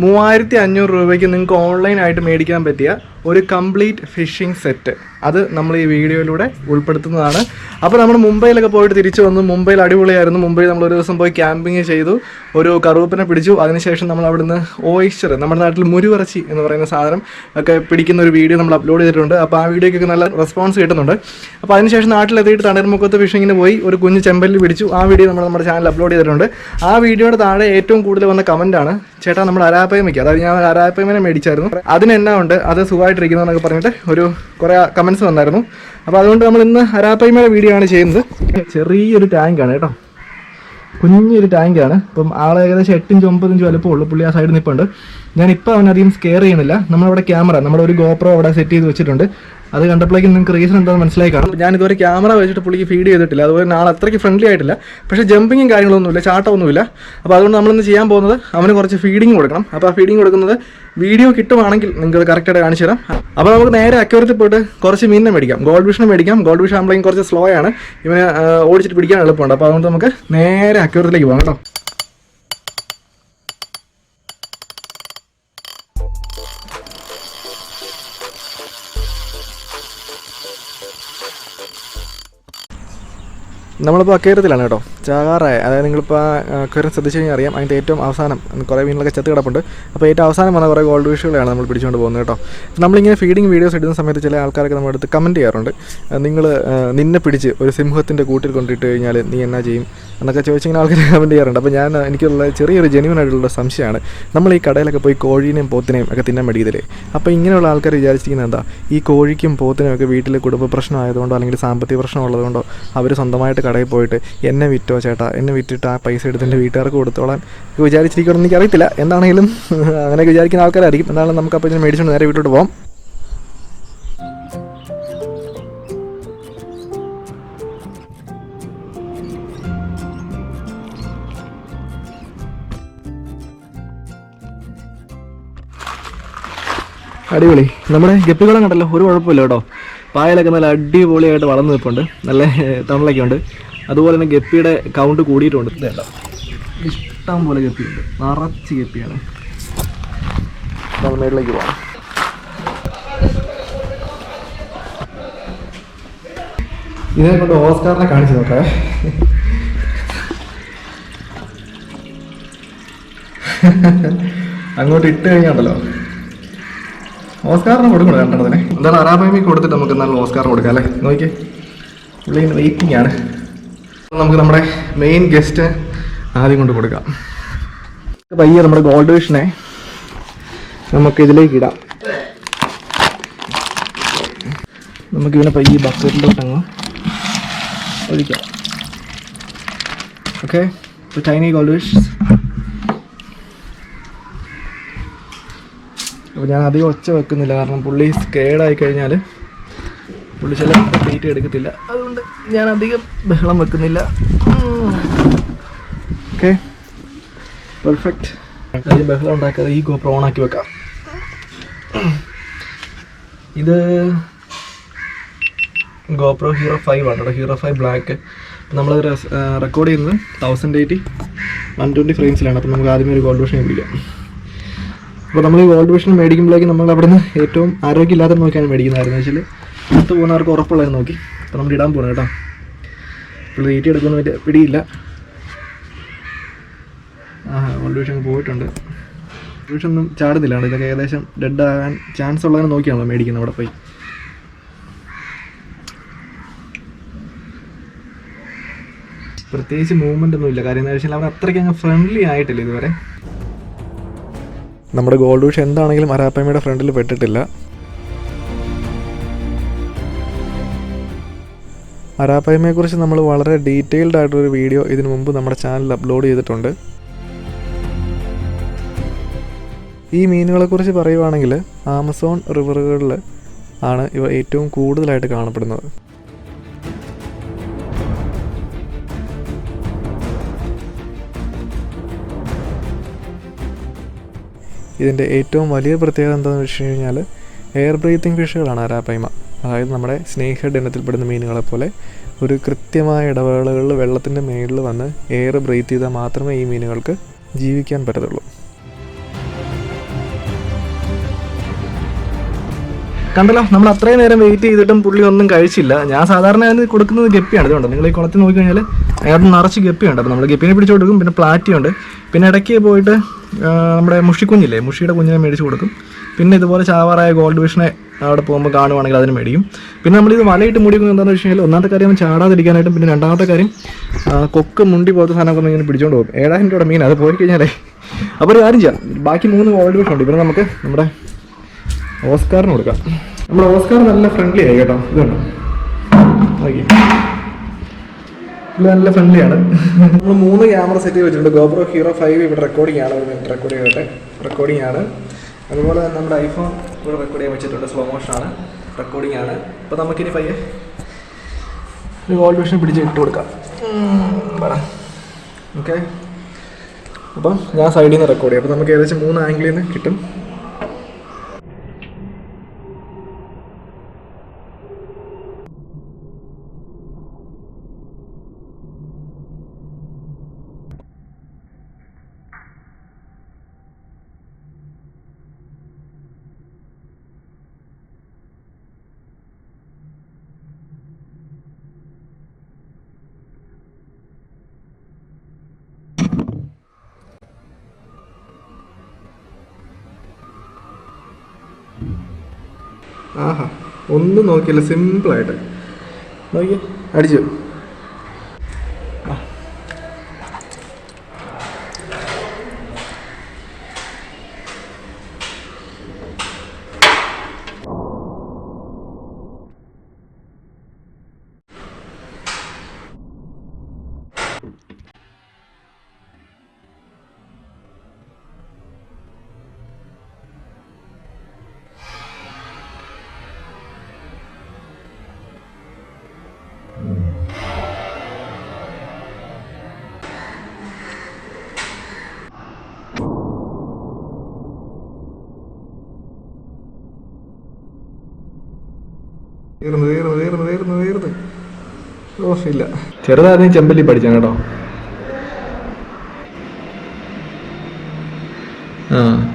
3500 രൂപയ്ക്ക് നിങ്ങൾക്ക് ഓൺലൈനായിട്ട് മേടിക്കാൻ പറ്റിയ ഒരു കംപ്ലീറ്റ് ഫിഷിംഗ് സെറ്റ്. അത് നമ്മൾ ഈ വീഡിയോയിലൂടെ ഉൾപ്പെടുത്തുന്നതാണ്. അപ്പോൾ നമ്മൾ മുംബൈയിലൊക്കെ പോയിട്ട് തിരിച്ചു വന്നു. മുംബൈയിൽ അടിപൊളിയായിരുന്നു. മുംബൈയിൽ നമ്മൾ ഒരു ദിവസം പോയി ക്യാമ്പിങ് ചെയ്തു, ഒരു കറുവപ്പനെ പിടിച്ചു. അതിനുശേഷം നമ്മൾ അവിടുന്ന് ഓയിസ്റ്റർ, നമ്മുടെ നാട്ടിൽ മുരുവിറച്ചി എന്ന് പറയുന്ന സാധനം ഒക്കെ പിടിക്കുന്ന ഒരു വീഡിയോ നമ്മൾ അപ്ലോഡ് ചെയ്തിട്ടുണ്ട്. അപ്പോൾ ആ വീഡിയോയ്ക്കൊക്കെ നല്ല റെസ്പോൺസ് കിട്ടുന്നുണ്ട്. അപ്പോൾ അതിനുശേഷം നാട്ടിലെത്തിയിട്ട് തണ്ണീർമുക്കത്ത് ഫിഷിങ്ങിന് പോയി ഒരു കുഞ്ഞ് ചെമ്പല്ലി പിടിച്ചു. ആ വീഡിയോ നമ്മൾ നമ്മുടെ ചാനൽ അപ്ലോഡ് ചെയ്തിട്ടുണ്ട്. ആ വീഡിയോയുടെ താഴെ ഏറ്റവും കൂടുതൽ വന്ന കമൻറ്റാണ്, ചേട്ടാ നമ്മൾ അരാപ്പയമയ്ക്ക്, അതായത് ഞാൻ അരാപ്പയമനെ മേടിച്ചായിരുന്നു, അതിനെന്നാ ഉണ്ട്, അത് സുഖമായിട്ടിരിക്കുന്നു എന്നൊക്കെ പറഞ്ഞിട്ട് കുറേ കമൻറ്റ്സ് വന്നായിരുന്നു. അപ്പോൾ അതുകൊണ്ട് നമ്മൾ ഇന്ന് അരാപ്പയമയുടെ വീഡിയോ ആണ് ചെയ്യുന്നത്. ചെറിയൊരു ടാങ്കാണ് കേട്ടോ, കുഞ്ഞൊരു ടാങ്കാണ്. ഇപ്പം ആളെ ഏകദേശം 8 ഇഞ്ച് 9 ഇഞ്ച് വലുപ്പമുള്ളൂ. പുള്ളി ആ സൈഡിൽ നിൽപ്പുണ്ട്. ഞാനിപ്പോൾ അവനധികം സ്കെയർ ചെയ്യുന്നില്ല. നമ്മളവിടെ ക്യാമറ, നമ്മുടെ ഒരു ഗോപ്രോ അവിടെ സെറ്റ് ചെയ്ത് വെച്ചിട്ടുണ്ട്. അത് കണ്ടപ്പോഴേക്കും നിങ്ങൾക്ക് റീസൺ എന്താണെന്ന് മനസ്സിലായി കാണും. ഞാനിതുവരെ ക്യാമറ വെച്ചിട്ട് പുള്ളിക്ക് ഫീഡ് ചെയ്തിട്ടില്ല. അതുപോലെ നാളെ അത്രയ്ക്ക് ഫ്രണ്ട്ലി ആയിട്ടില്ല. പക്ഷേ ജമ്പിങ്ങും കാര്യങ്ങളൊന്നുമില്ല, ചാട്ടമൊന്നുമില്ല. അപ്പോൾ അതുകൊണ്ട് നമ്മളിന്ന് ചെയ്യാൻ പോകുന്നത് അവന് കുറച്ച് ഫീഡിങ് കൊടുക്കണം. അപ്പോൾ ആ ഫീഡിങ് കൊടുക്കുന്നത് വീഡിയോ കിട്ടുവാണെങ്കിൽ നിങ്ങൾക്ക് കറക്റ്റായിട്ട് കാണിച്ചു തരാം. അപ്പോൾ നമുക്ക് നേരെ അക്വേറിയത്തിൽ പോയിട്ട് കുറച്ച് മീനിനെ മേടിക്കാം. ഗോൾഡ് ഫിഷിനെ മേടിക്കാം. ഗോൾഡ് ഫിഷ് ആകുമ്പോഴേക്കും കുറച്ച് സ്ലോ ആണ്, ഇവന് ഓടിച്ചിട്ട് പിടിക്കാൻ എളുപ്പമുണ്ട്. അപ്പോൾ അതുകൊണ്ട് നമുക്ക് നേരെ അക്വേറിയത്തിലേക്ക് പോകാം കേട്ടോ. നമ്മളിപ്പോൾ അക്വേറിയത്തിലാണ് കേട്ടോ, ചാകാറായ. അതായത് നിങ്ങളിപ്പോൾ അക്വേറിയം ശ്രദ്ധിച്ച് കഴിഞ്ഞാൽ അറിയാം, അതിൻ്റെ ഏറ്റവും അവസാനം കുറേ മീനുകളൊക്കെ ചത്ത് കിടപ്പുണ്ട്. അപ്പോൾ ഏറ്റവും അവസാനം വന്ന കുറേ ഗോൾഡ് ഫിഷുകളാണ് നമ്മൾ പിടിച്ചുകൊണ്ട് പോകുന്നത് കേട്ടോ. നമ്മളിങ്ങനെ ഫീഡിങ് വീഡിയോസ് ഇടുന്ന സമയത്ത് ചില ആൾക്കാരൊക്കെ നമ്മുടെ അടുത്ത് കമൻറ്റ് ചെയ്യാറുണ്ട്, നിന്നെ പിടിച്ച് ഒരു സിംഹത്തിൻ്റെ കൂട്ടിൽ കൊണ്ടിട്ട് കഴിഞ്ഞാൽ നീ എന്നാ ചെയ്യും എന്നൊക്കെ ചോദിച്ചിങ്ങനെ ആൾക്കാർ കമൻറ്റ് ചെയ്യാറുണ്ട്. അപ്പോൾ എനിക്കുള്ള ചെറിയൊരു ജെന്യൂൻ ആയിട്ടുള്ള സംശയമാണ്, നമ്മൾ ഈ കടയിലൊക്കെ പോയി കോഴീനെയും പോത്തിനെയും ഒക്കെ തിന്നാൻ മേടിക്കത്തില്ലേ? അപ്പോൾ ഇങ്ങനെയുള്ള ആൾക്കാർ വിചാരിച്ചിരിക്കുന്നത് എന്താ, ഈ കോഴിക്കും പോത്തിനും ഒക്കെ വീട്ടിൽ കുടുംബ പ്രശ്നമായതുകൊണ്ടോ അല്ലെങ്കിൽ സാമ്പത്തിക പ്രശ്നം ഉള്ളതുകൊണ്ടോ അവർ സ്വന്തമായിട്ട് കടയിൽ പോയിട്ട് എന്നെ വിറ്റോ ചേട്ടാ, എന്നെ വിറ്റിട്ട് ആ പൈസ എടുത്ത് എൻ്റെ വീട്ടുകാർക്ക് കൊടുത്തോളാൻ വിചാരിച്ചിരിക്കണമെന്ന് എനിക്കറിയത്തില്ല. എന്താണെങ്കിലും അങ്ങനെയൊക്കെ വിചാരിക്കുന്ന ആൾക്കാരായിരിക്കും. എന്താണെങ്കിലും നമുക്ക് അപ്പോൾ ഇതിനെ മേടിച്ചുകൊണ്ട് നേരെ വീട്ടിലോട്ട് പോകാം. അടിപൊളി. നമ്മുടെ ഗപ്പിക്കുളം കണ്ടല്ലോ, ഒരു കുഴപ്പമില്ല കേട്ടോ. പായലൊക്കെ നല്ല അടിപൊളിയായിട്ട് വളർന്നു നിൽപ്പുണ്ട്, നല്ല തണലൊക്കെ ഉണ്ട്. അതുപോലെ തന്നെ ഗപ്പിയുടെ കൗണ്ട് കൂടിയിട്ടുണ്ട്. ഇതല്ല, ഇഷ്ടം പോലെ ഗപ്പിയുണ്ട്, നിറച്ച് ഗപ്പിയാണ്. നമ്മൾ മേളിലേക്ക് പോകാം. ഇതിനെ കൊണ്ട് ഓസ്കാറിനെ കാണിച്ചു നോക്കാം. അങ്ങോട്ട് ഇട്ട് കഴിഞ്ഞാണ്ടല്ലോ ഓസ്കാറിന് കൊടുക്കണം രണ്ടെണ്ണത്തിന്. എന്താണ് അരാപ്പയമയ്ക്ക് കൊടുത്തിട്ട് നമുക്ക് എന്നാലും ഓസ്കാറിന് കൊടുക്കാം അല്ലേ? നോക്കിയേ, പുള്ളി വെയിറ്റിംഗ് ആണ്. നമുക്ക് നമ്മുടെ മെയിൻ ഗസ്റ്റ് ആദ്യം കൊണ്ട് കൊടുക്കാം. പയ്യെ നമ്മുടെ ഗോൾഡ് ഫിഷിനെ നമുക്ക് ഇതിലേക്ക് ഇടാം. നമുക്കിതിനെ പയ്യെ ബക്കറ്റിലോട്ടങ്ങ് ഒഴിക്കാം. Okay, tiny gold fish. അപ്പോൾ ഞാൻ അധികം ഒച്ച വെക്കുന്നില്ല, കാരണം പുള്ളി സ്കേഡായി കഴിഞ്ഞാൽ പുള്ളി ചിലപ്പോൾ തീറ്റ എടുക്കത്തില്ല. അതുകൊണ്ട് ഞാൻ അധികം ബഹളം വെക്കുന്നില്ല. Okay, perfect. അധികം ബഹളം ഉണ്ടാക്കാതെ ഈ ഗോപ്രോ ഓണാക്കി വെക്കാം. ഇത് ഗോപ്രോ ഹീറോ 5 ആണ് കേട്ടോ, ഹീറോ 5 ബ്ലാക്ക്. നമ്മൾ റെക്കോർഡ് ചെയ്യുന്നത് 1080 120 ഫ്രെയിംസിലാണ്. അപ്പോൾ നമുക്ക് ആദ്യമേ ഒരു ഗോൾഡ് ഫിഷിനെ പിടിക്കാം. അപ്പോൾ നമ്മൾ ഈ ഗോൾഡ് ഫിഷിനെ മേടിക്കുമ്പോഴേക്കും നമ്മൾ അവിടെ നിന്ന് ഏറ്റവും ആരോഗ്യമില്ലാതെ നോക്കിയാണ് മേടിക്കുന്നതായിരുന്നു. വെച്ചാൽ അടുത്ത് പോകുന്നവർക്ക് ഉറപ്പുള്ളത് നോക്കി. അപ്പോൾ നമ്മൾ ഇടാൻ പോകണം കേട്ടോ. ഇപ്പോൾ തീറ്റ എടുക്കുന്ന പറ്റിയ പിടിയില്ല. ഗോൾഡ് ഫിഷ് അങ്ങ് പോയിട്ടുണ്ട്. ഗോൾഡ് ഫിഷ് ഒന്നും ചാടുന്നില്ല. ഇതൊക്കെ ഏകദേശം ഡെഡ് ആകാൻ ചാൻസ് ഉള്ളതിനെ നോക്കിയാണല്ലോ മേടിക്കുന്നത് അവിടെ പോയി. പ്രത്യേകിച്ച് മൂവ്മെൻ്റ് ഒന്നും ഇല്ല. കാര്യം എന്താ വെച്ചാൽ അവർ അത്രയ്ക്ക് അങ്ങ് ഫ്രണ്ട്ലി ആയിട്ടില്ല ഇതുവരെ. നമ്മുടെ ഗോൾഡ് ഫിഷ് എന്താണെങ്കിലും അരാപ്പയമയുടെ ഫ്രണ്ടിൽ പെട്ടിട്ടില്ല. അരാപ്പയമയെക്കുറിച്ച് നമ്മൾ വളരെ ഡീറ്റെയിൽഡ് ആയിട്ടൊരു വീഡിയോ ഇതിനു മുമ്പ് നമ്മുടെ ചാനലിൽ അപ്ലോഡ് ചെയ്തിട്ടുണ്ട്. ഈ മീനുകളെക്കുറിച്ച് പറയുവാണെങ്കിൽ ആമസോൺ റിവറുകളിൽ ആണ് ഇവ ഏറ്റവും കൂടുതലായിട്ട് കാണപ്പെടുന്നത്. ഇതിൻ്റെ ഏറ്റവും വലിയ പ്രത്യേകത എന്താണെന്ന് വെച്ച് കഴിഞ്ഞാൽ എയർ ബ്രീത്തിങ് ഫിഷുകളാണ് അരാപ്പയമ. അതായത് നമ്മുടെ സ്നേക് ഹെഡ് ഇനത്തിൽപ്പെടുന്ന മീനുകളെപ്പോലെ ഒരു കൃത്യമായ ഇടവേളകളിൽ വെള്ളത്തിൻ്റെ മേളിൽ വന്ന് എയർ ബ്രീത്ത് ചെയ്താൽ മാത്രമേ ഈ മീനുകൾക്ക് ജീവിക്കാൻ പറ്റത്തുള്ളൂ. കണ്ടല്ലോ, നമ്മൾ അത്രയും നേരം വെയിറ്റ് ചെയ്തിട്ടും പുള്ളി ഒന്നും കഴിച്ചില്ല. ഞാൻ സാധാരണ അതിന് കൊടുക്കുന്നത് ഗപ്പിയാണ്. ഇതുകൊണ്ട് നിങ്ങൾ ഈ കുളത്തിൽ നോക്കിക്കഴിഞ്ഞാൽ അതിനകത്ത് നിറച്ച് ഗപ്പിയുണ്ട്. അപ്പോൾ നമ്മൾ ഗപ്പിനെ പിടിച്ച് കൊടുക്കും. പിന്നെ പ്ലാറ്റിയുണ്ട്. പിന്നെ ഇടയ്ക്ക് പോയിട്ട് നമ്മുടെ മുഷിക്കുഞ്ഞില്ലേ, മുഷിയുടെ കുഞ്ഞിനെ മേടിച്ച് കൊടുക്കും. പിന്നെ ഇതുപോലെ ചാവാറായ ഗോൾഡ് ഫിഷിനെ അവിടെ പോകുമ്പോൾ കാണുവാണെങ്കിൽ അതിന് മേടിക്കും. പിന്നെ നമ്മളിത് വലയിട്ട് മൂടിക്കുന്നത് എന്താണെന്ന് വെച്ച് കഴിഞ്ഞാൽ ഒന്നാമത്തെ കാര്യം ചാടാതിരിക്കാനായിട്ടും, പിന്നെ രണ്ടാമത്തെ കാര്യം കൊക്ക് മുണ്ടി പോലത്തെ സാധനമൊക്കെ ഇങ്ങനെ പിടിച്ചുകൊണ്ട് പോകും. 7000 രൂപയുടെ മീൻ അത് പോയി കഴിഞ്ഞാലേ. അപ്പോൾ ഒരു കാര്യം ചെയ്യാം, ബാക്കി 3 ഗോൾഡ് ഫിഷ് ഉണ്ട്. ഇവിടെ നമുക്ക് നമ്മുടെ ഓസ്കാറിന് കൊടുക്കാം. നമ്മുടെ ഓസ്കാർ നല്ല ഫ്രണ്ട്ലി ആയി കേട്ടോ. ഇതുണ്ടോ, ഓക്കെ, ഇത് നല്ല ഫ്രണ്ട്ലിയാണ്. നമ്മൾ 3 ക്യാമറ സെറ്റ് വെച്ചിട്ടുണ്ട്. GoPro Hero 5 ഇവിടെ റെക്കോർഡിംഗ് ആണ്. റെക്കോർഡിംഗ് ആണ്. അതുപോലെ തന്നെ നമ്മുടെ iPhone ഇവിടെ റെക്കോർഡ് ചെയ്യാൻ വെച്ചിട്ടുണ്ട്. സ്ലോ മോഷൻ ആണ്, റെക്കോർഡിംഗ് ആണ്. അപ്പോൾ നമുക്കിനി പയ്യെ ഒരു ഗോൾഡ് ഫിഷിനെ പിടിച്ച് ഇട്ട് കൊടുക്കാം. ഓക്കെ, അപ്പം ഞാൻ സൈഡിൽ നിന്ന് റെക്കോർഡ് ചെയ്യാം. അപ്പോൾ നമുക്ക് ഏകദേശം 3 ആംഗിളിൽ നിന്ന് കിട്ടും. ആഹാ, ഒന്നും നോക്കിയില്ല, സിമ്പിളായിട്ട് നോക്കി അടിച്ചു. ഇല്ല, ചെറുതാദ്യം ചെമ്പല്ലി പഠിച്ചാണ് കേട്ടോ.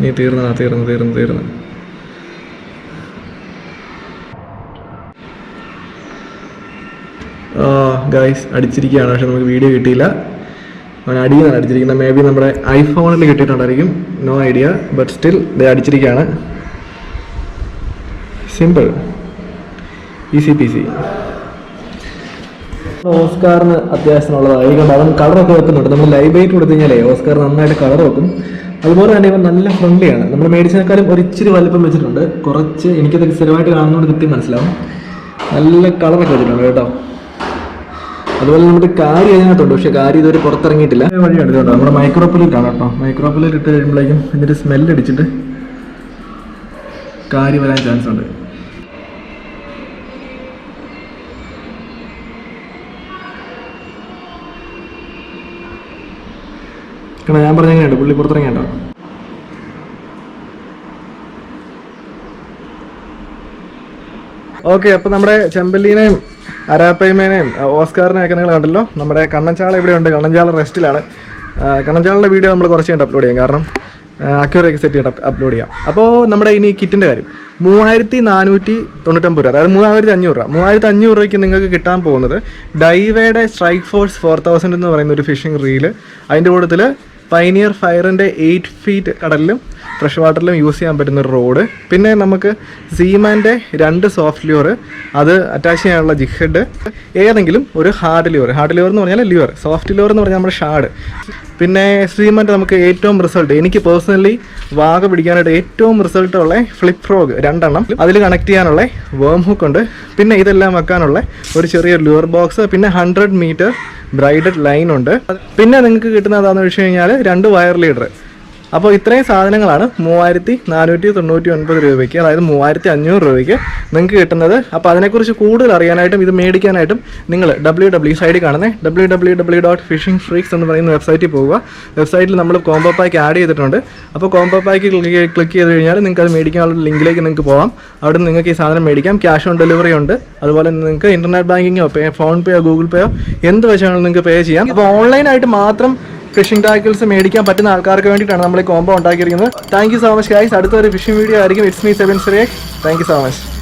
നീ തീർന്നു. ഗൈസ് അടിച്ചിരിക്കുകയാണ്, പക്ഷെ നമുക്ക് വീഡിയോ കിട്ടിയില്ല. അവൻ അടിയാണ് അടിച്ചിരിക്കുന്നത്. മേ ബി നമ്മുടെ ഐഫോണിൽ കിട്ടിയിട്ടുണ്ടായിരിക്കും, നോ ഐഡിയ. ബട്ട് സ്റ്റിൽ ഇത് അടിച്ചിരിക്കുകയാണ്. Simple, easy peasy. ഓസ്കാറിന് അത്യാവശ്യമുള്ളതായി കണ്ട് അവൻ കളറൊക്കെ വെക്കുന്നുണ്ട്. നമ്മൾ ലൈവ് വെയിറ്റ് കൊടുത്തു കഴിഞ്ഞാലേ ഓസ്കാർ നന്നായിട്ട് കളർ വെക്കും. അതുപോലെ തന്നെ ഇവൻ നല്ല ഫ്രണ്ട്ലിയാണ്. നമ്മൾ മേടിച്ചതിനേക്കാളും ഒരു ഇച്ചിരി വലിപ്പം വെച്ചിട്ടുണ്ട്. കുറച്ച് എനിക്കത് സ്ഥിരമായിട്ട് കാണുന്നതുകൊണ്ട് കൃത്യം മനസ്സിലാവും. നല്ല കളറൊക്കെ വെച്ചിട്ടുണ്ട് കേട്ടോ. അതുപോലെ നമുക്ക് കാരി അതിനകത്തുണ്ട്, പക്ഷെ കാരി ഇതുവരെ പുറത്തിറങ്ങിയിട്ടില്ല. വഴിയാണ് കേട്ടോ, നമ്മുടെ മൈക്രോപ്ലേറ്റാണ് കേട്ടോ. മൈക്രോപ്ലേറ്റ് ഇട്ട് കഴിയുമ്പോഴേക്കും ഇതിൻ്റെ സ്മെല്ല് അടിച്ചിട്ട് കാരി വരാൻ ചാൻസ് ഉണ്ട്. ഞാൻ പറഞ്ഞെങ്ങനെയുണ്ട്, പുള്ളി പുറത്തിറങ്ങിയുണ്ടോ? ഓക്കെ, അപ്പോൾ നമ്മുടെ ചെമ്പല്ലീനെയും അരാപ്പയ്മേനെയും ഓസ്കാറിനെയൊക്കെ നിങ്ങൾ കണ്ടല്ലോ. നമ്മുടെ കണ്ണൻചാള ഇവിടെയുണ്ട്. കണ്ണൻചാള റെസ്റ്റിലാണ്. കണ്ണൻചാളയുടെ വീഡിയോ നമ്മൾ കുറച്ച് കഴിഞ്ഞിട്ട് അപ്ലോഡ് ചെയ്യാം, കാരണം അക്യൂറൊക്കെ സെറ്റ് ചെയ്തിട്ട് അപ്ലോഡ് ചെയ്യാം. അപ്പോൾ നമ്മുടെ ഇനി കിറ്റിൻ്റെ കാര്യം 3499 രൂപ, അതായത് 3500 രൂപ. 3500 രൂപയ്ക്ക് നിങ്ങൾക്ക് കിട്ടാൻ പോകുന്നത് ഡൈവേയുടെ സ്ട്രൈക്ക് ഫോഴ്സ് 4000 എന്ന് പറയുന്ന ഒരു ഫിഷിംഗ് റീല്, അതിൻ്റെ കൂട്ടത്തിൽ പൈനിയർ ഫയറിൻ്റെ 8 ഫീറ്റ് കടലിലും ഫ്രഷ് വാട്ടറിലും യൂസ് ചെയ്യാൻ പറ്റുന്ന ഒരു റോഡ്, പിന്നെ നമുക്ക് സീമാൻ്റെ 2 സോഫ്റ്റ് ലിവർ, അത് അറ്റാച്ച് ചെയ്യാനുള്ള ജിഗ് ഹെഡ്, ഏതെങ്കിലും ഒരു ഹാർഡ് ലിവർ എന്ന് പറഞ്ഞാൽ ലിവർ, സോഫ്റ്റ് ലിവർ എന്ന് പറഞ്ഞാൽ നമ്മുടെ ഷാഡ്, പിന്നെ സീമാൻ്റെ നമുക്ക് ഏറ്റവും റിസൾട്ട്, എനിക്ക് പേഴ്സണലി വാഗ പിടിക്കാനായിട്ട് ഏറ്റവും റിസൾട്ടുള്ള ഫ്ലിപ്പ് ഫ്രോഗ് 2 എണ്ണം, അതിൽ കണക്ട് ചെയ്യാനുള്ള വേം ഹുക്ക് ഉണ്ട്, പിന്നെ ഇതെല്ലാം വെക്കാനുള്ള ഒരു ചെറിയ ലിവർ ബോക്സ്, പിന്നെ 100 മീറ്റർ ബ്രൈഡഡ് ലൈൻ ഉണ്ട്. പിന്നെ നിങ്ങൾക്ക് കിട്ടുന്നതാണെന്ന് വെച്ച് കഴിഞ്ഞാൽ 2 വയർ ലീഡർ. അപ്പോൾ ഇത്രയും സാധനങ്ങളാണ് 3499 രൂപയ്ക്ക്, അതായത് 3500 രൂപയ്ക്ക് നിങ്ങൾക്ക് കിട്ടുന്നത്. അപ്പോൾ അതിനെക്കുറിച്ച് കൂടുതൽ അറിയാനായിട്ടും ഇത് മേടിക്കാനായിട്ടും നിങ്ങൾ സൈഡിൽ കാണുന്നത് www.fishingfreaks എന്ന് പറയുന്ന വെബ്സൈറ്റിൽ പോവുക. വെബ്സൈറ്റിൽ നമ്മൾ കോംബോ പാക്ക് ആഡ് ചെയ്തിട്ടുണ്ട്. അപ്പോൾ കോംബോ പാക്ക് ക്ലിക്ക് ചെയ്ത് കഴിഞ്ഞാൽ നിങ്ങൾക്ക് അത് മേടിക്കാനുള്ള ലിങ്കിലേക്ക് നിങ്ങൾക്ക് പോകാം. അവിടെ നിന്ന് നിങ്ങൾക്ക് ഈ സാധനം മേടിക്കാം. ക്യാഷ് ഓൺ ഡെലിവറി ഉണ്ട്. അതുപോലെ നിങ്ങൾക്ക് ഇൻ്റർനെറ്റ് ബാങ്കിങ്ങോ ഫോൺ പേയോ ഗൂഗിൾ പേയോ എന്ത് വെച്ചാണെങ്കിലും നിങ്ങൾക്ക് പേ ചെയ്യാം. അപ്പോൾ ഓൺലൈനായിട്ട് മാത്രം ഫിഷിംഗ് ടാക്കിൾസ് മേടിക്കാൻ പറ്റുന്ന ആൾക്കാർക്ക് വേണ്ടിയിട്ടാണ് നമ്മൾ ഈ കോംബോ ഉണ്ടാക്കിയിരിക്കുന്നത്. Thank you so much guys. അടുത്തൊരു ഫിഷിംഗ് വീഡിയോ ആയിരിക്കും. It's me Sebin Cyriac. Thank you so much.